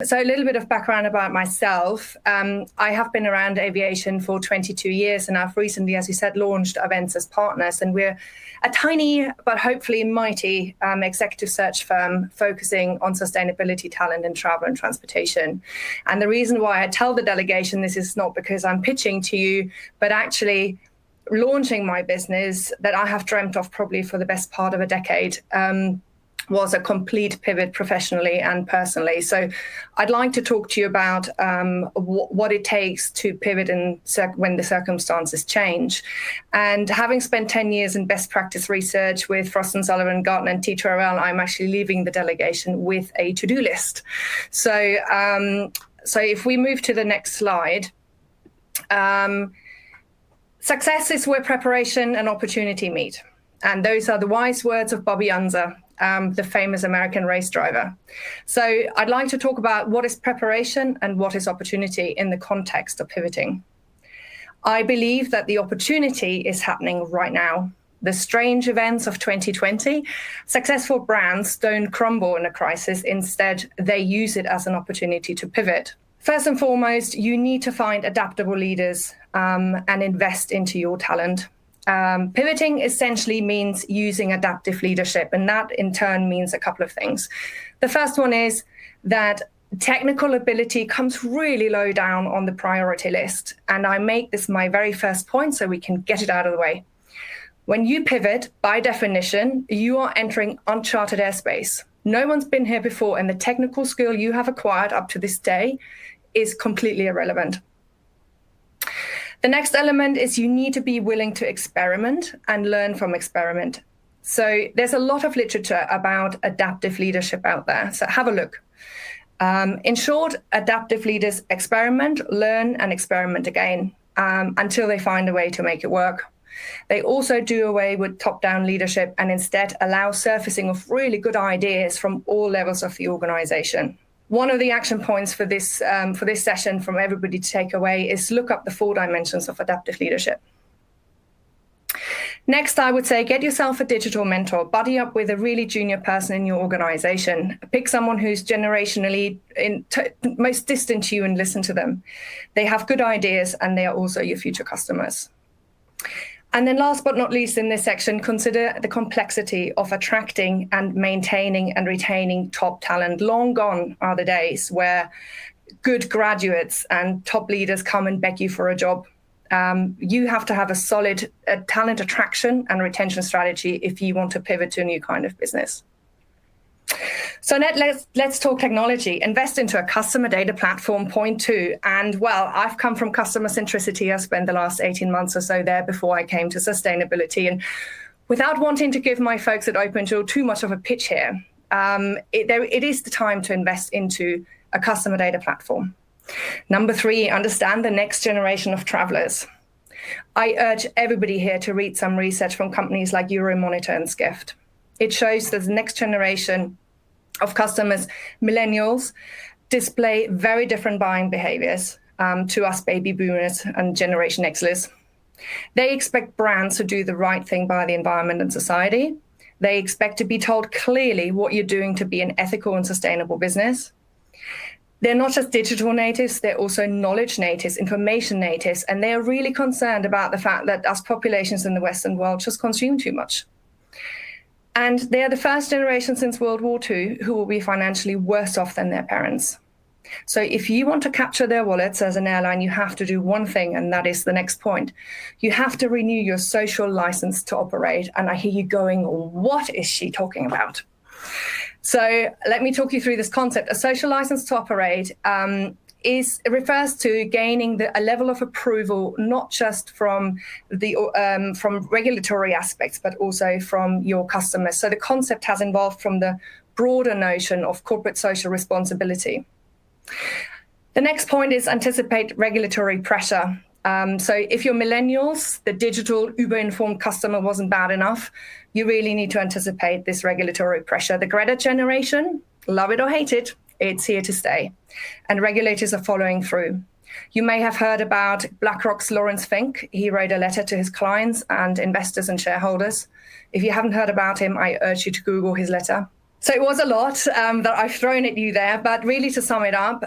So a little bit of background about myself. I have been around aviation for 22 years, and I've recently, as you said, launched Aventus Partners, and we're a tiny but hopefully mighty executive search firm focusing on sustainability talent in travel and transportation. And the reason why I tell the delegation this is not because I'm pitching to you, but actually launching my business that I have dreamt of probably for the best part of a decade was a complete pivot professionally and personally. So I'd like to talk to you about what it takes to pivot when the circumstances change. And having spent 10 years in best practice research with Frost & Sullivan, Gartner and T2RL, I'm actually leaving the delegation with a to-do list. So if we move to the next slide, success is where preparation and opportunity meet. And those are the wise words of Bobby Unser, the famous American race driver. So I'd like to talk about what is preparation and what is opportunity in the context of pivoting. I believe that the opportunity is happening right now. The strange events of 2020, successful brands don't crumble in a crisis. Instead, they use it as an opportunity to pivot. First and foremost, you need to find adaptable leaders and invest into your talent. Pivoting essentially means using adaptive leadership, and that in turn means a couple of things. The first one is that technical ability comes really low down on the priority list, and I make this my very first point so we can get it out of the way. When you pivot, by definition, you are entering uncharted airspace. No one's been here before, and the technical skill you have acquired up to this day is completely irrelevant. The next element is you need to be willing to experiment and learn from experiment. So there's a lot of literature about adaptive leadership out there, so have a look. In short, adaptive leaders experiment, learn, and experiment again until they find a way to make it work. They also do away with top-down leadership and instead allow surfacing of really good ideas from all levels of the organization. One of the action points for this session from everybody to take away is look up the 4 dimensions of adaptive leadership. Next, I would say get yourself a digital mentor, buddy up with a really junior person in your organization. Pick someone who's generationally most distant to you and listen to them. They have good ideas and they are also your future customers. And then last but not least in this section, consider the complexity of attracting and maintaining and retaining top talent. Long gone are the days where good graduates and top leaders come and beg you for a job. You have to have a solid talent attraction and retention strategy if you want to pivot to a new kind of business. So let's talk technology. Invest into a customer data platform, point 2. And well, I've come from customer centricity. I spent the last 18 months or so there before I came to sustainability. And without wanting to give my folks at OpenJewel too much of a pitch here, it is the time to invest into a customer data platform. Number 3, understand the next generation of travelers. I urge everybody here to read some research from companies like Euromonitor and Skift. It shows that the next generation of customers, millennials, display very different buying behaviors to us baby boomers and Generation Xers. They expect brands to do the right thing by the environment and society. They expect to be told clearly what you're doing to be an ethical and sustainable business. They're not just digital natives, they're also knowledge natives, information natives, and they are really concerned about the fact that us populations in the Western world just consume too much. And they are the first generation since World War II who will be financially worse off than their parents. So if you want to capture their wallets as an airline, you have to do one thing, and that is the next point. You have to renew your social license to operate. And I hear you going, what is she talking about? So let me talk you through this concept. A social license to operate refers to gaining a level of approval, not just from regulatory aspects, but also from your customers. So the concept has evolved from the broader notion of corporate social responsibility. The next point is anticipate regulatory pressure. So if you're millennials, the digital Uber-informed customer wasn't bad enough, you really need to anticipate this regulatory pressure. The Greta generation, love it or hate it, it's here to stay. And regulators are following through. You may have heard about BlackRock's Lawrence Fink. He wrote a letter to his clients and investors and shareholders. If you haven't heard about him, I urge you to Google his letter. So it was a lot that I've thrown at you there, but really to sum it up,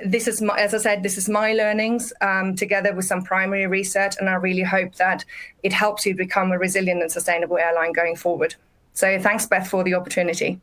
this is, as I said, this is my learnings together with some primary research, and I really hope that it helps you become a resilient and sustainable airline going forward. So thanks, Beth, for the opportunity.